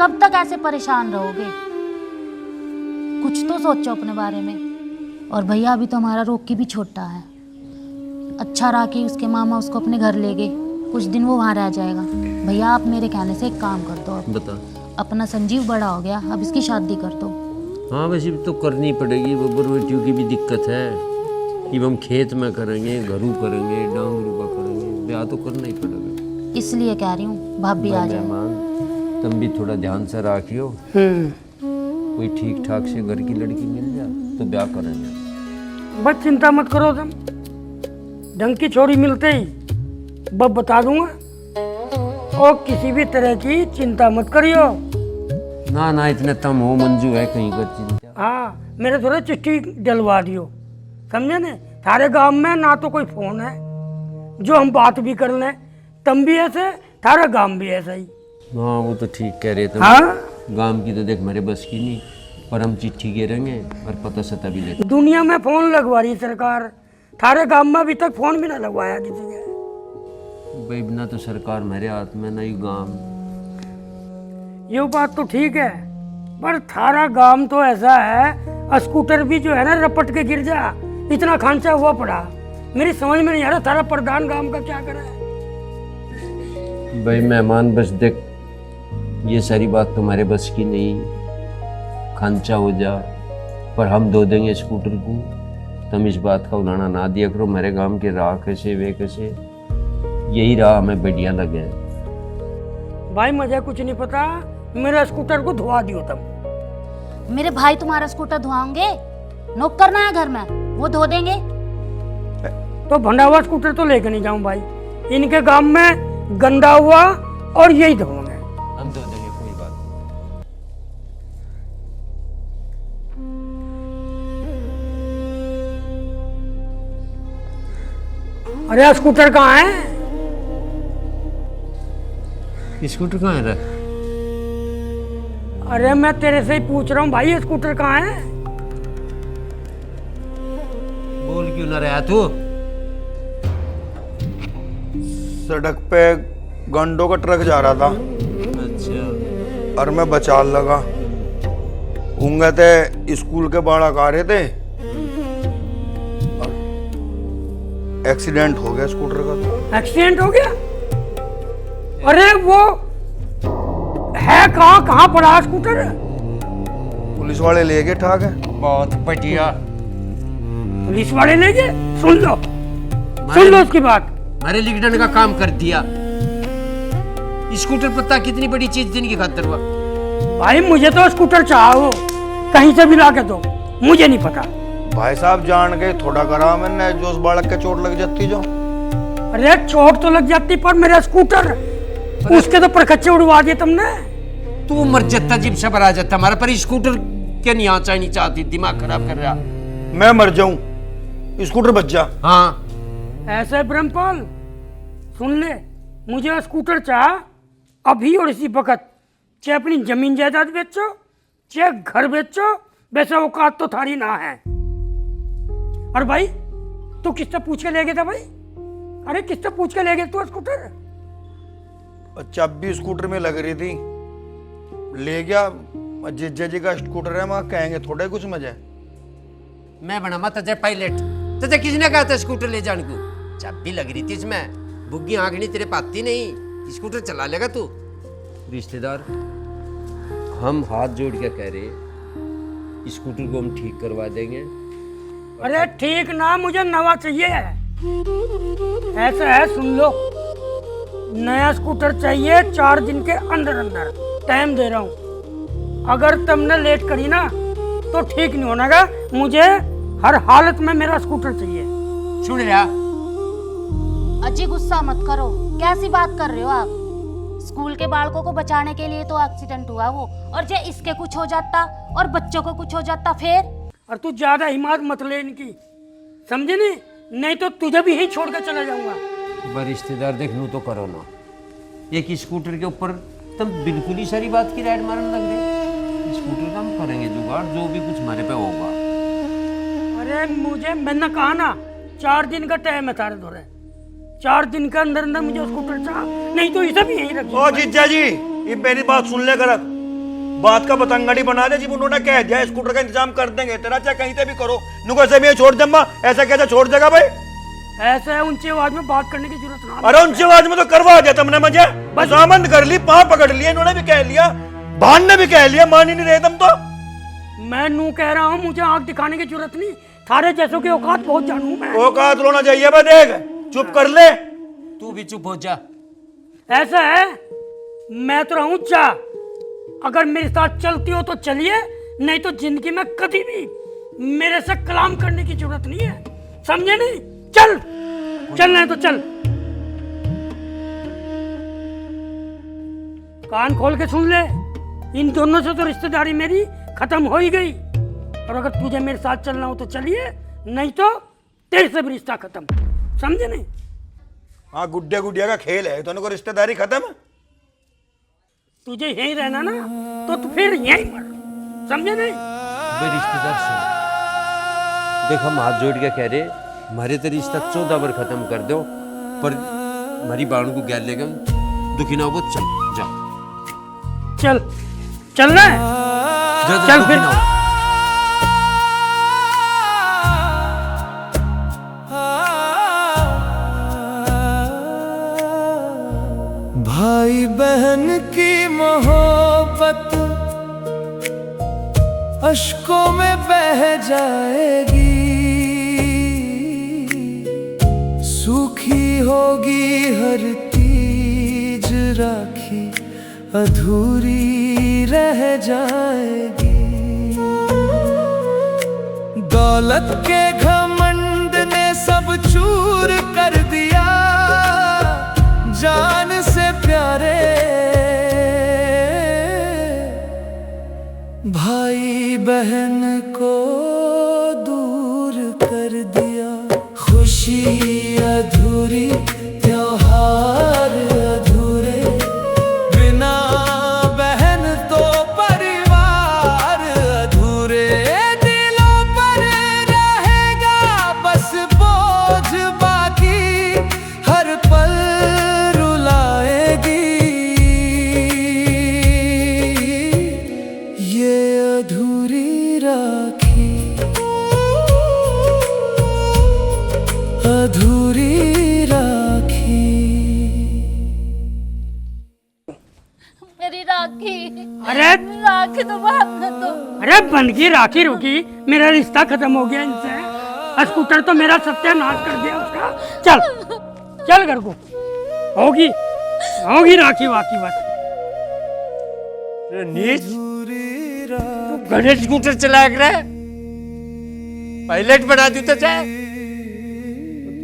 कब तक ऐसे परेशान रहोगे? कुछ तो सोचो अपने बारे में। और भैया अभी तो हमारा रोकी भी छोटा है। अच्छा रहा कि उसके मामा उसको अपने घर ले गए, कुछ दिन वो वहाँ रह जाएगा। भैया आप मेरे कहने से एक काम कर दो। बता। अपना संजीव बड़ा हो गया, अब इसकी शादी कर दो। हाँ वैसे तो करनी पड़ेगी, बब्बर बेटियों की भी दिक्कत है कि हम खेत में करेंगे, घरू करेंगे, डांगरू का करेंगे, ब्याह तो करना ही पड़ेगा। इसलिए कह रही हूँ भाभी आ जाए। मेहमान तुम भी थोड़ा ध्यान से रखियो, कोई ठीक ठाक से घर की लड़की मिल जाए तो ब्याह करेंगे। बस चिंता मत करो तुम, ढंग की छोरी मिलते ही बब बता दूंगा। और किसी भी तरह की चिंता मत करियो। ना ना इतने तम हो मंजू है कहीं कर चिंता। हाँ मेरे थोड़े चिट्ठी डलवा दियो, समझे ने। थारे गांव में ना तो कोई फोन है जो हम बात भी कर लें, तुम भी ऐसे, थारा गांव भी ऐसा ही। हाँ वो तो ठीक कह रहे तुम। हाँ गांव की तो देख मेरे बस की नहीं, पर हम चिट्ठी गिरेंगे और पता सता भी लेते। दुनिया में फोन लगवा रही सरकार, थारे गांव में अभी तक फोन भी ना लगवाया किसी ने। भाई बिना तो सरकार मेरे हाथ में नहीं गांव। ये बात तो ठीक है, पर थारा गांव तो ऐसा है, स्कूटर भी जो है ना रपट के गिर जा, इतना खांचा हुआ पड़ा। मेरी समझ में नहीं आ रहा थारा प्रधान गांव का क्या करे। भाई मेहमान बस देख, ये सारी बात तुम्हारे बस की नहीं, खांचा हो जा पर हम दो देंगे स्कूटर को। तुम इस बात का उलाना ना दिया करो, मेरे गांव के राह कैसे वे कैसे, यही राह हमें बढ़िया लगे। भाई मुझे कुछ नहीं पता, मेरा स्कूटर को धुआ दियो तुम। मेरे भाई तुम्हारा स्कूटर धुआओगे? नौकर करना है घर में, वो धो देंगे। तो भंडा हुआ स्कूटर तो लेके नहीं जाऊं भाई, इनके गांव में गंदा हुआ और यही धोंगे। हम दो देंगे कोई बात नहीं। अरे स्कूटर कहाँ है? स्कूटर कहाँ है रे? अरे मैं तेरे से ही पूछ रहा हूँ भाई, ये स्कूटर कहाँ है? बोल क्यों ना रहा तू? सड़क पे गंडों का ट्रक जा रहा था अच्छा। और मैं बचाल लगा, होंगे थे स्कूल के बालक आ रहे थे, एक्सीडेंट हो गया स्कूटर का। तो एक्सीडेंट हो गया? अरे वो है कहाँ, कहाँ पड़ा स्कूटर? पुलिस वाले ले गए ठाक है। बहुत बढ़िया। पुलिस वाले ले गए? सुन लो उसकी बात। हमारे लिगडन का काम कर दिया। स्कूटर पता कितनी बड़ी चीज दिन की खातर हुआ। भाई मुझे तो स्कूटर चाहो, कहीं से भी ला के दो, मुझे नहीं पता। भाई साहब जान के थोड़ा करा मैंने, जो उस बालक के चोट लग जाती जो। अरे चोट तो लग जाती, पर मेरा स्कूटर, उसके तो परखच्चे उड़वा दिए तुमने। तू मर जाता, जिब से आ जाता हमारा, पर स्कूटर के नहीं आना नहीं चाहती, दिमाग खराब कर रहा। मैं मर जाऊं, स्कूटर बच जा। हाँ ऐसे ब्रह्मपाल सुन ले, मुझे स्कूटर चाह अभी और इसी वक्त। चाहे अपनी जमीन जायदाद बेचो, चाहे घर बेचो, वैसे औकात तो थारी ना है। और भाई तू किससे पूछ के ले गया था भाई? अरे किससे पूछ के ले गया तू स्कूटर? चाबी स्कूटर में लग रही थी, ले गया। जीजा जी का स्कूटर है, वहां कहेंगे थोड़े कुछ मजे। मैं बना मत तुझे पायलट, तुझे किसने कहा था स्कूटर ले जाने को? चाबी लग रही थी इसमें, बुग्गी आंखनी तेरे पाती नहीं, स्कूटर चला लेगा तू। रिश्तेदार हम हाथ जोड़ के कह रहे, स्कूटर को हम ठीक करवा देंगे। अरे ठीक ना, मुझे नवा चाहिए है। ऐसा है सुन लो, नया स्कूटर चाहिए 4 दिन के अंदर अंदर, टाइम दे रहा हूँ। अगर तुमने लेट करी ना तो ठीक नहीं होना का। मुझे हर हालत में मेरा स्कूटर चाहिए। सुन लिया? अजी गुस्सा मत करो, कैसी बात कर रहे हो आप? स्कूल के बालकों को बचाने के लिए तो एक्सीडेंट हुआ वो, और जो इसके कुछ हो जाता और बच्चों को कुछ हो जाता फिर? और तू ज्यादा हिम्मत मत ले इनकी, समझे नहीं तो तुझे भी यही छोड़ कर चला जाऊंगा। पर रिश्तेदार देख लूँ तो करो ना, एक स्कूटर के ऊपर तुम बिल्कुल ही सारी बात की राइड मारने लग रहे। स्कूटर का हम करेंगे जुगाड़, जो भी कुछ हमारे पे होगा। अरे मुझे, मैंने कहा ना 4 दिन का टाइम है तारे धोरे, 4 दिन के अंदर अंदर मुझे स्कूटर चाह, नहीं तो इसे भी यहीं रख। ओ जीजा जी, ये मेरी बात सुन ले कर, बात का पतंगड़ी बना दे। जब उन्होंने कह दिया स्कूटर का इंतजाम कर देंगे तेरा, चाहे कहीं से भी करो, नुको ऐसे भी छोड़ दम्मा, ऐसा कैसे छोड़ देगा भाई? ऐसा है, ऊंची आवाज में बात करने की जरूरत ना। अरे ऊंची आवाज में तो करवा दिया तुमने मुझे, बसामंद कर ली, पांव पकड़ लिए, इन्होंने भी कह लिया, भान ने भी कह लिया, मान ही नहीं रहे तुम तो। मैं नू कह रहा हूँ, मुझे आंख दिखाने की जरूरत नहीं, थारे जैसों के औकात बहुत जानू मैं। औकात होना चाहिए बा, देख चुप कर ले। तू भी चुप हो जा। ऐसा है, मैं तो रहूं चा, अगर मेरे साथ चलती हो तो चलिए, नहीं तो जिंदगी में कभी भी मेरे से कलाम करने की जरूरत नहीं है, समझे नहीं? चल, चलना है तो चल। कान खोल के सुन ले, इन दोनों से तो रिश्तेदारी मेरी खत्म हो ही गई, और अगर तुझे मेरे साथ चलना हो तो चलिए, नहीं तो तेरे से भी रिश्ता खत्म, समझे नहीं? हाँ, गुड्डे गुडिया का खेल है, दोनों को रिश्तेदारी खत्म। तुझे यहीं रहना ना, तो तू फिर यहीं मर, समझे नहीं? भाई रिश्तेदार सुन, देख हम हाथ जोड़ के कह रहे हमारे तेरे रिश्ता 14 बार खत्म कर दो, पर हमारी बाण को गैर लेगा, दुखी ना हो, चल जा। चल, चलना है, चल फिर। भाई बहन की मोहब्बत अश्कों में बह जाएगी, सूखी होगी हर तीज राखी, अधूरी रह जाएगी। दौलत के घमंड ने सब चूर कर दिया, जान से प्यारे भाई बहन को दूर कर दिया। खुशी अधूरी, त्योहार अधूरे, बिना बहन तो परिवार अधूरे। दिलों पर रहेगा बस बोझ बाकी, हर पल रुलाएगी ये अधूरी राखी, अधूरी राखी। मेरी राखी, अरे राखी तो बांधना तो। अरे बन की राखी रुकी, मेरा रिश्ता खत्म हो गया इनसे, स्कूटर तो मेरा सत्यानाश कर दिया उसका। चल चल घर को, होगी होगी राखी वाकी बस। नीच, तू गणेश स्कूटर चलाया करे, पायलट बना दी तो चाहे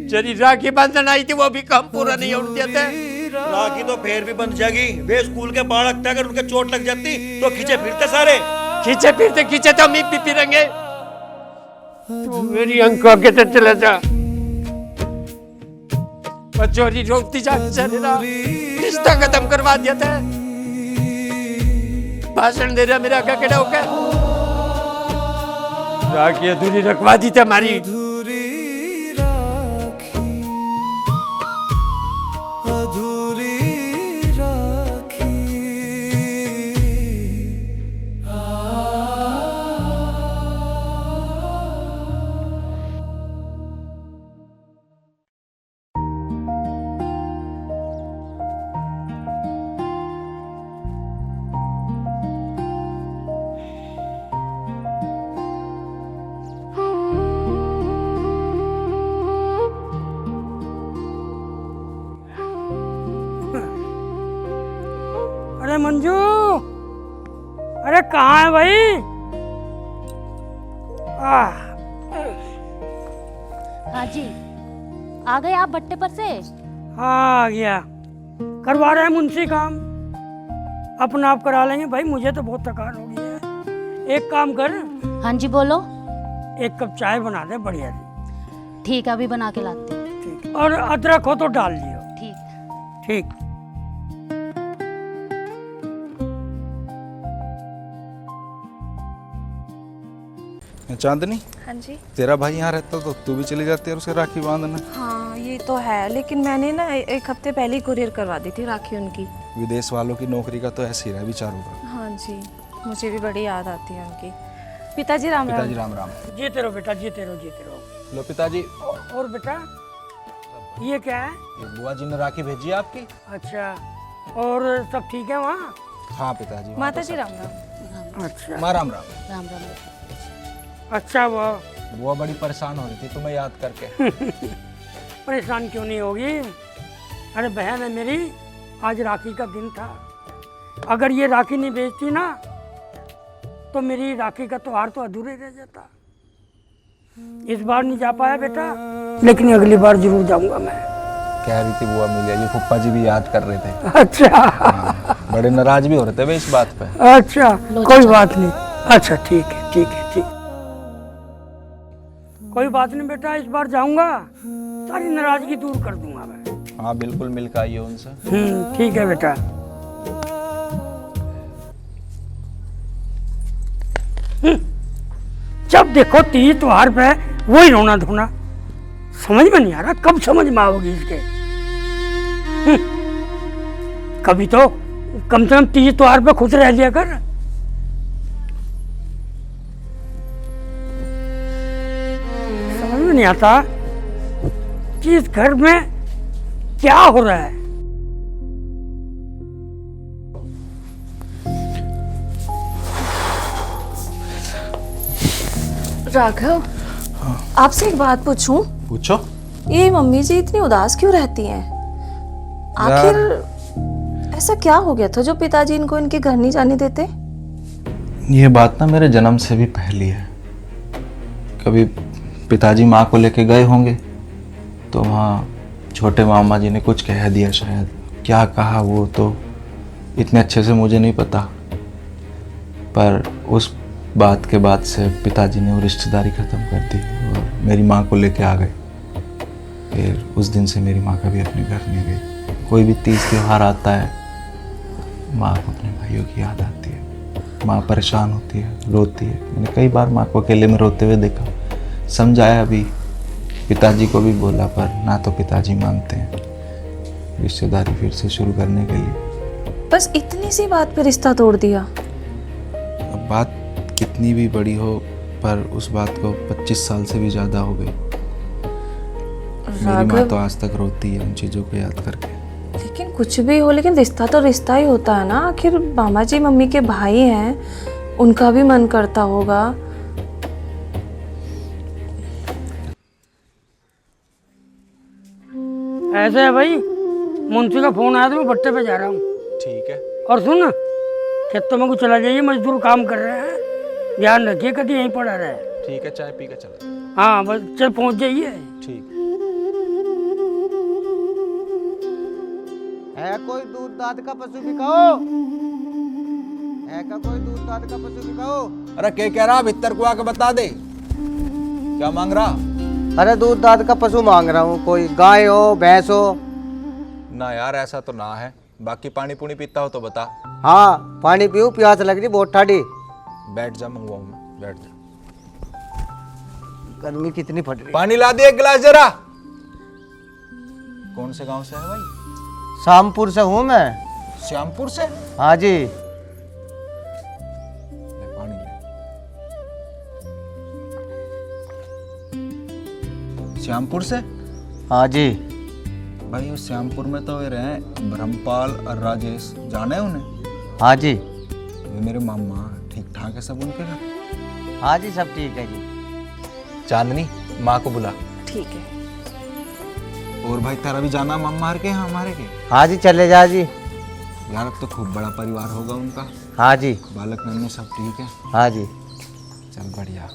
चली राखी बांधन आई थी, वो भी काम पूरा नहीं होने देते। राखी तो फिर भी बंध जाएगी, वे स्कूल के बालक थे, अगर उनके चोट लग जाती तो खींचे फिरते सारे। खींचे फिरते तो हम भी फिरेंगे। तू मेरी आंखों के तो चला जा, चोरी रोकती जा, चलेगा रिश्ता खत्म करवा दिया था। भाषण दे रहा मेरा आगे खड़ा होकर, राखी अधूरी रखवा दी थी हमारी। अधूरी राखी, अधूरी राखी। अरे मंजू, अरे कहाँ है भाई? हाँ जी, आ गए आप भट्टे पर से? हाँ आ गया, करवा रहे हैं मुंशी काम, अपना आप करा लेंगे भाई, मुझे तो बहुत थकान हो गई है। एक काम कर, हाँ जी बोलो। एक कप चाय बना दे बढ़िया सी। ठीक है, अभी बना के लाती हूँ। ठीक, और अदरक हो तो डाल दियो। ठीक। ठीक। चांदनी, हाँ जी। तेरा भाई यहाँ रहता तो तू भी चली जाती है उसे राखी बांधने। हाँ ये तो है, लेकिन मैंने ना एक हफ्ते पहले ही कुरियर करवा दी थी राखी उनकी। विदेश वालों की नौकरी का तो ऐसे ही रहा विचारों का। हाँ जी, मुझे भी बड़ी याद आती है उनकी। पिताजी राम पिताजी राम। राम राम। जीते रहो बेटा, जीते रहो, जीते रहो। लो पिताजी, और बेटा ये क्या है? ये बुआ जी ने राखी भेजी है आपकी। अच्छा, और सब ठीक है वहाँ? हाँ पिताजी। वहाँ माता पे जी सब- राम राम। अच्छा माँ राम राम। राम राम बेटा। अच्छा, वो बुआ बड़ी परेशान हो रही थी तुम्हें याद करके। परेशान क्यों नहीं होगी? अरे बहन है मेरी, आज राखी का दिन था। अगर ये राखी नहीं बेचती ना तो मेरी राखी का त्योहार तो अधूरे रह जाता। इस बार नहीं जा पाया बेटा, लेकिन अगली बार जरूर जाऊंगा मैं। कह रही थी बुआ मिल गई, फुप्पा जी भी याद कर रहे थे। अच्छा बड़े नाराज भी हो रहे थे वे इस बात पे। अच्छा, कोई बात नहीं। अच्छा ठीक है, ठीक है, ठीक। कोई बात नहीं बेटा, इस बार जाऊंगा, सारी नाराजगी दूर कर दूंगा मैं। हाँ बिल्कुल, मिल के आइए उनसे। ठीक है बेटा। जब देखो तीज त्योहार पे वही रोना धोना, समझ में नहीं आ रहा कब समझ में आओगी इसके। कभी तो कम से कम तीज त्योहार पे खुश रह लिया कर। समझ में नहीं आता कि इस घर में क्या हो रहा है। राघव, आपसे एक बात पूछूं? पूछो। ये मम्मी जी इतनी उदास क्यों रहती हैं? आखिर ऐसा क्या हो गया था जो पिताजी इनको इनके घर नहीं जाने देते? ये बात ना मेरे जन्म से भी पहली है। कभी पिताजी माँ को लेके गए होंगे तो वहाँ छोटे मामा जी ने कुछ कह दिया, शायद क्या कहा वो तो इतने अच्छे से मुझे नहीं पता, पर उस बात के बाद से पिताजी ने वो रिश्तेदारी ख़त्म कर दी और मेरी माँ को लेके आ गए। फिर उस दिन से मेरी माँ कभी अपने घर नहीं गई। कोई भी तीज त्यौहार आता है माँ को अपने भाइयों की याद आती है, माँ परेशान होती है, रोती है। मैंने कई बार माँ को अकेले में रोते हुए देखा, समझाया भी, पिताजी को भी बोला, पर ना तो पिताजी मानते हैं रिश्तेदारी फिर से शुरू करने के लिए। बस इतनी सी बात पे रिश्ता तोड़ दिया। अब बात कितनी भी बड़ी हो, पर उस बात को 25 साल से भी ज़्यादा हो गई। मेरी माँ तो आज तक रोती है उन चीज़ों को याद करके। लेकिन कुछ भी हो, लेकिन रिश्ता तो रिश्ता ही होता है ना। आखिर मामा जी मम्मी के भाई हैं, उनका भी मन करता होगा। ऐसे है भाई, मुंशी का फोन आया तो मैं भट्टे पे जा रहा हूँ। ठीक है। और सुन, खेतों में को चला जाइए, मजदूर काम कर रहे हैं, ध्यान रखिए कभी यहीं पड़ा रहे। ठीक है, चाय पी के चला। हाँ बस चल पहुँच जाइए। ठीक। है कोई दूध दाद का पशु बिकाओ? है का कोई दूध दाद का पशु बिकाओ? अरे क्या कह रहा, भीतर को आके बता दे क्या मांग रहा। अरे दूध दाद का पशु मांग रहा हूँ, कोई गाय हो भैंस हो। ना यार ऐसा तो ना है, बाकी पानी पुनी पीता हो तो बता। हाँ पानी पीऊँ, प्यास लग रही बहुत ठाडी। बैठ जा, मंगवाऊं मैं, बैठ जा। गर्मी कितनी फट रही। पानी ला दे एक गिलास जरा। कौन से गांव से है भाई? शामपुर से हूँ मैं। श्यामपुर से? हाँ जी। ले पानी ले। श्यामपुर से? हाँ जी। भाई उस श्यामपुर में तो वे रहे ब्रह्मपाल और राजेश, जाने हैं उन्हें? हाँ जी। ये मेरे मामा, ठीक ठाक है सब उनके घर? हाँ जी सब ठीक है जी। चांदनी माँ को बुला। ठीक है। और भाई तेरा भी जाना मामा के यहाँ हमारे के? हाँ जी चले जा जी। यार अब तो खूब बड़ा परिवार होगा उनका। हाँ जी। बालक नन्हे सब ठीक है? हाँ जी। चल बढ़िया।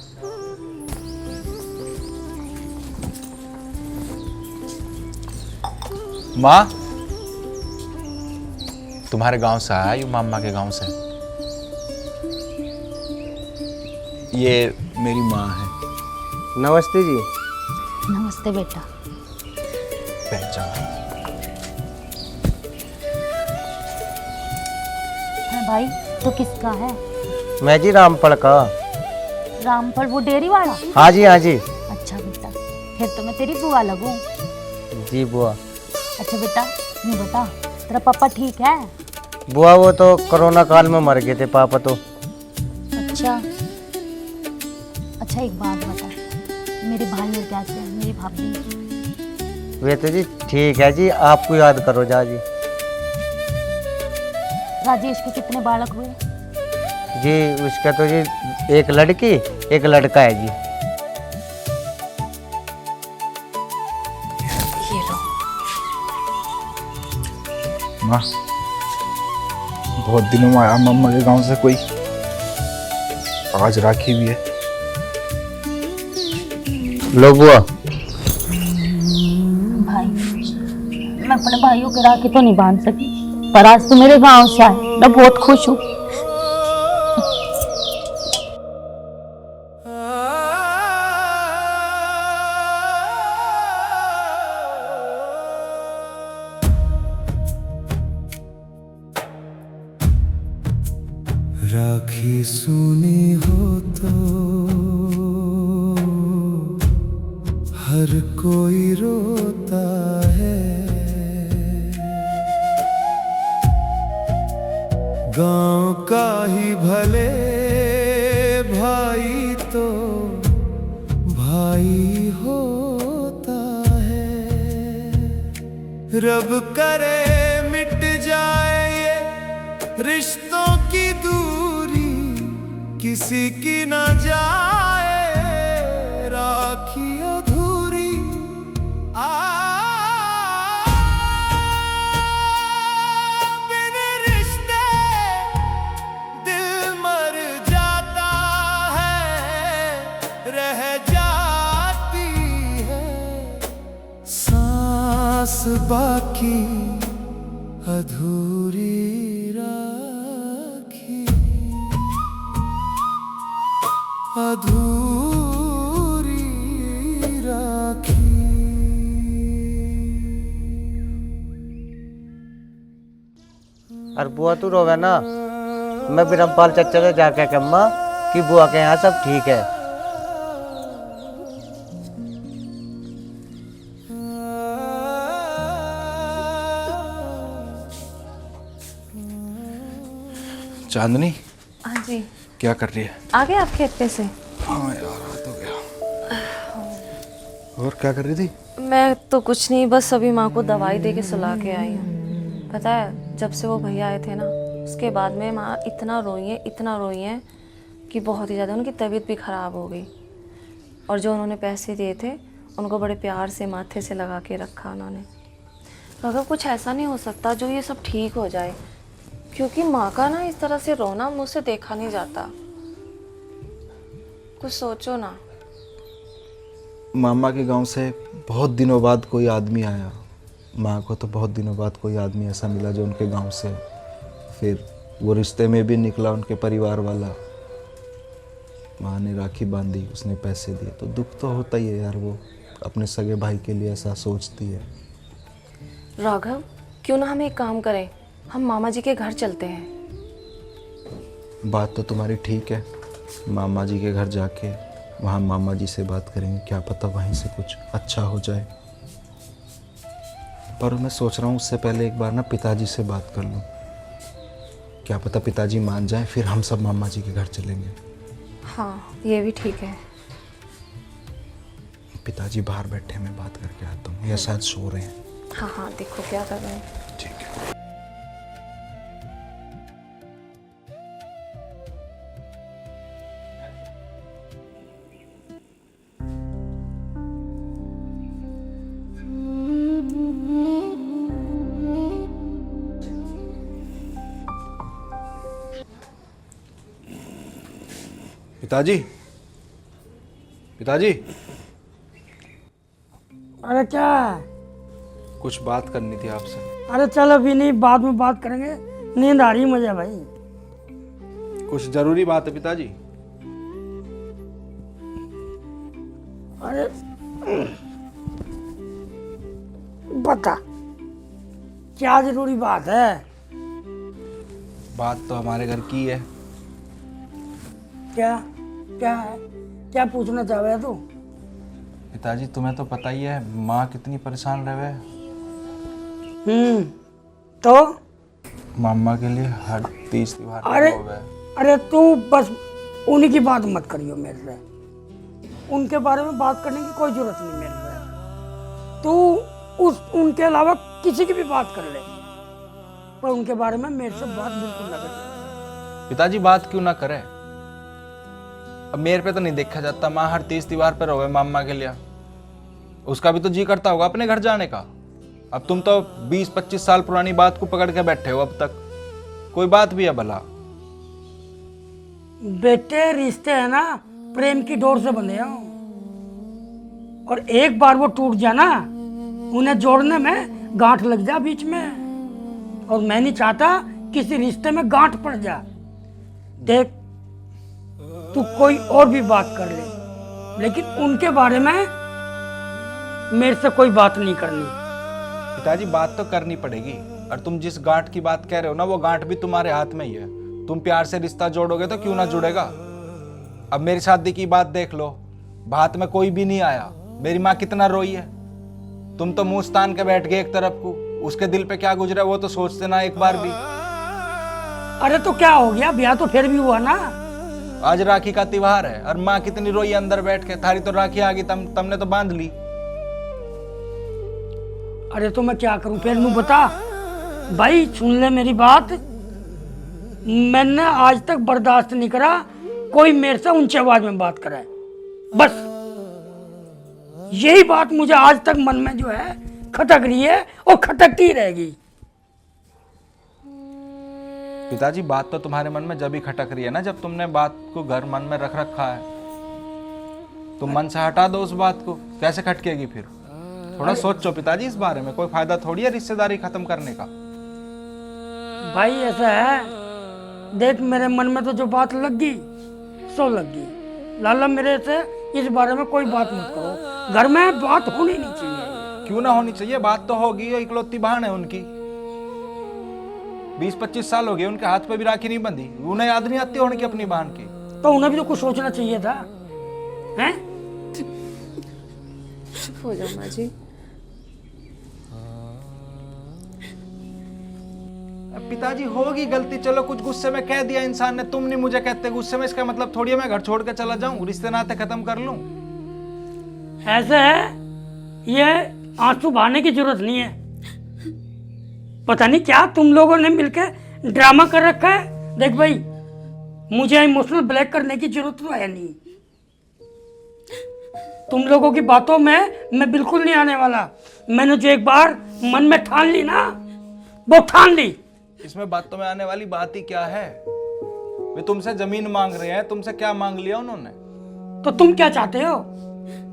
माँ तुम्हारे गांव से आया, यू मामा के गांव से। ये मेरी माँ है। नमस्ते जी। नमस्ते बेटा। पहचान? है भाई, तो किसका है? मैं जी रामपल का। रामफल वो डेयरी वाला? हाँ जी हाँ जी। अच्छा बेटा, फिर तो मैं तेरी बुआ लगूं। जी बुआ। अच्छा बेटा, ये बता, तेरा पापा ठीक है? बुआ वो तो कोरोना काल में मर गए थे पापा तो। अच्छा अच्छा, एक बात बता, मेरे भाई और कैसे हैं, मेरी भाभी? वे तो जी ठीक है जी, आपको याद करो जा जी। राजेश के कितने बालक हुए? जी उसका तो जी एक लड़की एक लड़का है जी। ये लो। माँ, बहुत दिनों में आया मम्मा के गांव से कोई, आज राखी भी है। लो बुआ। भाई, मैं अपने भाइयों के राखी तो नहीं बांध सकी, पर आज तो मेरे गांव से आए, मैं बहुत खुश हूँ। राखी सुनी हो तो हर कोई रोता है, गांव का ही भले भाई तो भाई होता है। रब करे मिट जाए ये रिश्तों की दूरी, किसी की ना जाए राखी अधूरी। बिन रिश्ते दिल मर जाता है, रह जाती है सांस बाकी अधूरी राखी, अधूरी राखी। और बुआ तू रोवे ना, मैं बिरमपाल चचा से जाके कहूँगा कि बुआ के यहाँ सब ठीक है। चांदनी, हाँ जी, क्या कर रही है? आ गए आप खेत पे से? हाँ यार, आ तो गया। और क्या कर रही थी? मैं तो कुछ नहीं, बस अभी माँ को दवाई दे के सुला के आई हूँ। पता है, जब से वो भैया आए थे ना, उसके बाद में माँ इतना रोई है कि बहुत ही ज़्यादा उनकी तबीयत भी ख़राब हो गई। और जो उन्होंने पैसे दिए थे उनको बड़े प्यार से माथे से लगा के रखा उन्होंने। अगर कुछ ऐसा नहीं हो सकता जो ये सब ठीक हो जाए, क्योंकि माँ का ना इस तरह से रोना मुझसे देखा नहीं जाता। कुछ सोचो ना। मामा के गांव से बहुत दिनों बाद कोई आदमी आया। माँ को तो बहुत दिनों बाद कोई आदमी ऐसा मिला जो उनके गांव से, फिर वो रिश्ते में भी निकला उनके परिवार वाला। माँ ने राखी बांधी, उसने पैसे दिए, तो दुख तो होता ही है यार। वो अपने सगे भाई के लिए ऐसा सोचती है। राघव, क्यों ना हम एक काम करें, हम मामा जी के घर चलते हैं। बात तो तुम्हारी ठीक है, मामा जी के घर जाके वहाँ मामा जी से बात करेंगे, क्या पता वहीं से कुछ अच्छा हो जाए। पर मैं सोच रहा हूँ उससे पहले एक बार ना पिताजी से बात कर लूँ, क्या पता पिताजी मान जाए, फिर हम सब मामा जी के घर चलेंगे। हाँ, ये भी ठीक है। पिताजी बाहर बैठे, मैं बात करके आता हूँ, या शायद सो रहे हैं। हाँ हाँ, देखो क्या कर रहे हैं। ठीक है। पिताजी, पिताजी, अरे क्या? कुछ बात करनी थी आपसे। अरे चल, अभी नहीं, बाद में बात करेंगे, नींद आ रही मुझे भाई। कुछ जरूरी बात है पिताजी। अरे बता, क्या जरूरी बात है? बात तो हमारे घर की है। क्या क्या है? क्या पूछना चाह रहे तू? पिताजी, तुम्हें तो पता ही है माँ कितनी परेशान रहे। तो मामा के लिए हर तीज त्योहार अरे हो गए। अरे तू बस उन्हीं की बात मत करियो मेरे से। उनके बारे में बात करने की कोई जरूरत नहीं मेरे से। तू उनके अलावा किसी की भी बात कर ले, पर उनके बारे में मेरे से बात बिल्कुल ना करिए। पिताजी बात क्यों ना करे? अब मेरे पे तो नहीं देखा जाता, माँ हर 30 दीवार पे रोवे मामा के लिए। उसका भी तो जी करता होगा अपने घर जाने का। अब तुम तो 20-25 साल पुरानी बात को पकड़ के बैठे हो, अब तक कोई बात भी है भला? बेटे रिश्ते है ना प्रेम की डोर से बंधे हो, और एक बार वो टूट जाना, उन्हें जोड़ने में गांठ लग जा बीच में। और मैं नहीं चाहता किसी रिश्ते में गांठ पड़ जा। देख, तू कोई और भी बात कर ले, लेकिन उनके बारे में मेरे से कोई बात नहीं करनी। पिताजी बात तो करनी पड़ेगी, और तुम जिस गांठ की बात कह रहे हो ना, वो गांठ भी तुम्हारे हाथ में ही है। तुम प्यार से रिश्ता जोड़ोगे तो क्यों ना जुड़ेगा। अब मेरी शादी की बात देख लो, बात में कोई भी नहीं आया। मेरी माँ कितना रोई है, तुम तो मुंह तान के बैठ गए एक तरफ को। उसके दिल पे क्या गुजरा वो तो सोचते ना एक बार भी। अरे तो क्या हो गया, ब्याह तो फिर भी हुआ ना। आज राखी का त्योहार है, और माँ कितनी रोई अंदर बैठ के। थारी तो राखी आ गई, तुमने तो बांध ली। अरे तो मैं क्या करूं फिर, नू बता भाई। सुन ले मेरी बात, मैंने आज तक बर्दाश्त नहीं करा कोई मेरे से ऊंची आवाज में बात करे। बस यही बात मुझे आज तक मन में जो है खटक रही है, और खटकती रहेगी। पिताजी बात तो तुम्हारे मन में जब ही खटक रही है ना, जब तुमने बात को घर मन में रख रखा है। तुम मन से हटा दो उस बात को, कैसे खटकेगी फिर? थोड़ा सोचो पिताजी इस बारे में। कोई फायदा थोड़ी है रिश्तेदारी खत्म करने का। भाई ऐसा है, देख मेरे मन में तो जो बात लग गई सो लग गई। लाला मेरे से इस बारे में कोई बात मत करो, घर में बात होनी नहीं चाहिए। क्यों ना होनी चाहिए? बात तो होगी, इकलौती बहन है उनकी। 20-25 साल हो गए उनके हाथ पे भी राखी नहीं बंधी। उन्हें याद नहीं आती होने की अपनी बहन की? तो उन्हें भी तो कुछ सोचना चाहिए था, हैं? चुप हो जाओ माँ जी। पिताजी होगी गलती, चलो कुछ गुस्से में कह दिया इंसान ने, तुम नहीं मुझे कहते गुस्से में, इसका मतलब थोड़ी है मैं घर छोड़ के चला जाऊं, रिश्ते नाते खत्म कर लूं? ऐसा है, ये आंसू बहाने की जरूरत नहीं है। पता नहीं क्या तुम लोगों ने मिलकर ड्रामा कर रखा है। देख भाई, मुझे इमोशनल ब्लैक करने की जरूरत तो है नहीं। तुम लोगों की बातों में मैं बिल्कुल नहीं आने वाला। मैंने जो एक बार मन में ठान ली ना, वो ठान ली। इसमें बातों में आने वाली बात ही क्या है? वे तुमसे जमीन मांग रहे हैं, तुमसे क्या मांग लिया उन्होंने? तो तुम क्या चाहते हो?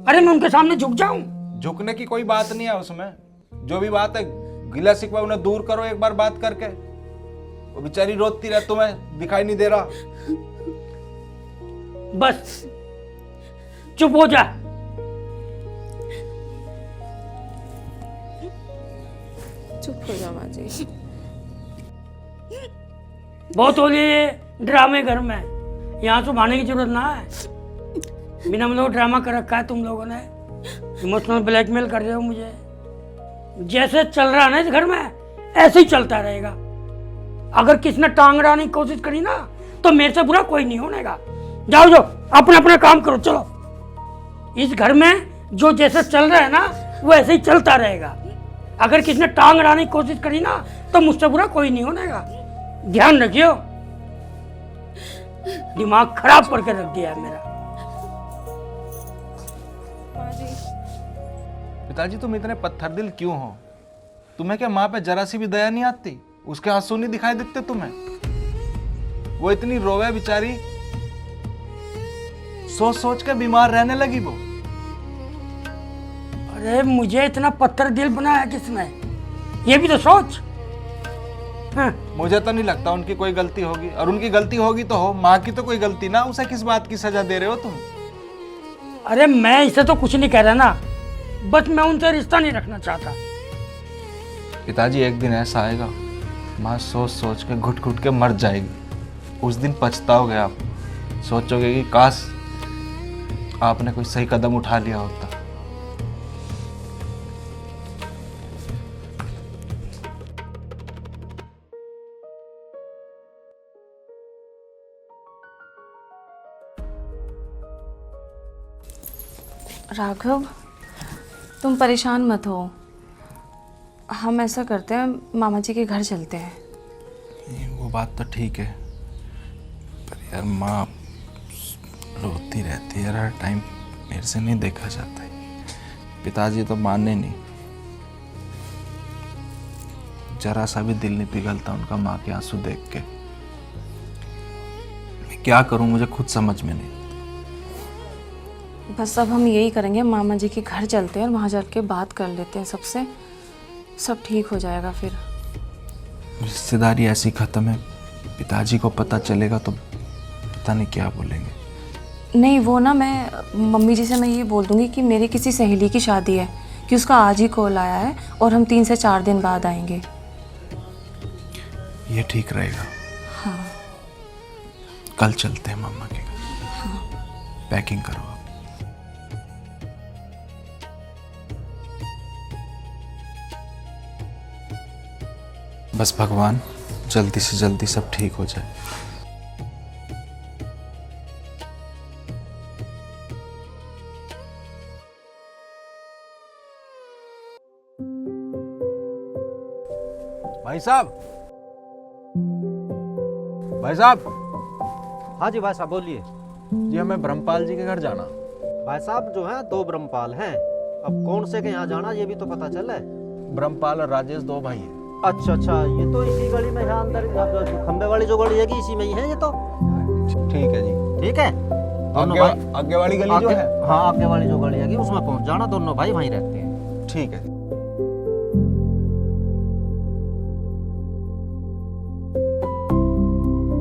अरे मैं उनके सामने झुक जाऊं? झुकने की कोई बात नहीं है उसमें। जो भी बात है गिला शिकवा उन्हें दूर करो एक बार बात करके। वो बेचारी रोती रहे, तुम्हें दिखाई नहीं दे रहा? बस चुप हो जा। चुप हो जाओ माँ जी। बहुत हो गए ये ड्रामे घर में, यहाँ से भाने की जरूरत ना है। बिना मतलब ड्रामा कर रखा है तुम लोगों ने, इमोशनल ब्लैकमेल कर रहे हो मुझे। जैसे चल रहा है ना इस घर में, ऐसे ही चलता रहेगा। अगर किसी ने टांग अड़ाने की कोशिश करी ना, तो मेरे से बुरा कोई नहीं होनेगा। जाओ जाओ, अपना अपना काम करो, चलो। इस घर में जो जैसे चल रहा है ना, वो ऐसे ही चलता रहेगा। अगर किसी ने टांग अड़ाने की कोशिश करी ना, तो मुझसे बुरा कोई नहीं होनेगा। ध्यान रखियो, दिमाग खराब करके रख दिया है मेरा। पिताजी तुम इतने पत्थर दिल क्यों हो? तुम्हें क्या माँ पे जरा सी भी दया नहीं आती? उसके आंसू नहीं दिखाई देते तुम्हें? वो इतनी रोवे बेचारी, सोच सोच के बीमार रहने लगी वो। अरे मुझे इतना पत्थर दिल बनाया किसने? ये भी तो सोच। हाँ। मुझे तो नहीं लगता उनकी कोई गलती होगी, और उनकी गलती होगी तो हो, माँ की तो कोई गलती ना। उसे किस बात की सजा दे रहे हो तुम? अरे मैं इसे तो कुछ नहीं कह रहा ना, बस मैं उनसे रिश्ता नहीं रखना चाहता। पिताजी एक दिन ऐसा आएगा, माँ सोच सोच के घुट घुट के मर जाएगी। उस दिन पछताओगे आप, सोचोगे कि काश आपने कोई सही कदम उठा लिया होता। राघव, तुम परेशान मत हो। हम ऐसा करते हैं, मामा जी के घर चलते हैं। वो बात तो ठीक है, पर यार माँ रोती रहती है यार, हर टाइम मेरे से नहीं देखा जाता है। पिताजी तो माने नहीं, जरा सा भी दिल नहीं पिघलता उनका माँ के आंसू देख के। मैं क्या करूं, मुझे खुद समझ में नहीं। बस अब हम यही करेंगे, मामा जी के घर चलते हैं और वहाँ जाके बात कर लेते हैं सबसे, सब ठीक हो जाएगा फिर। रिश्तेदारी ऐसी खत्म है, पिताजी को पता चलेगा तो पता नहीं क्या बोलेंगे। नहीं, वो ना मैं मम्मी जी से मैं ये बोल दूँगी कि मेरी किसी सहेली की शादी है, कि उसका आज ही कॉल आया है और हम 3 से 4 दिन बाद आएंगे। ये ठीक रहेगा। हाँ। कल चलते हैं मम्मा के घर। हाँ। पैकिंग करो आप। बस भगवान जल्दी से जल्दी सब ठीक हो जाए। भाई साहब, भाई साहब। हाँ जी भाई साहब, बोलिए। जी हमें ब्रह्मपाल जी के घर जाना। भाई साहब जो है 2 ब्रह्मपाल हैं, अब कौन से के यहाँ जाना ये भी तो पता चले। ब्रह्मपाल और राजेश 2 भाई हैं। अच्छा अच्छा, ये तो इसी गली में यहाँ अंदर खंबे वाली जो गली है इसी में ही है ये तो। ठीक है जी। ठीक है, दोनों भाई आगे वाली गली जो है। हाँ, आगे वाली जो गली है उसमें पहुँच जाना, दोनों भाई वहीं रहते हैं। ठीक है।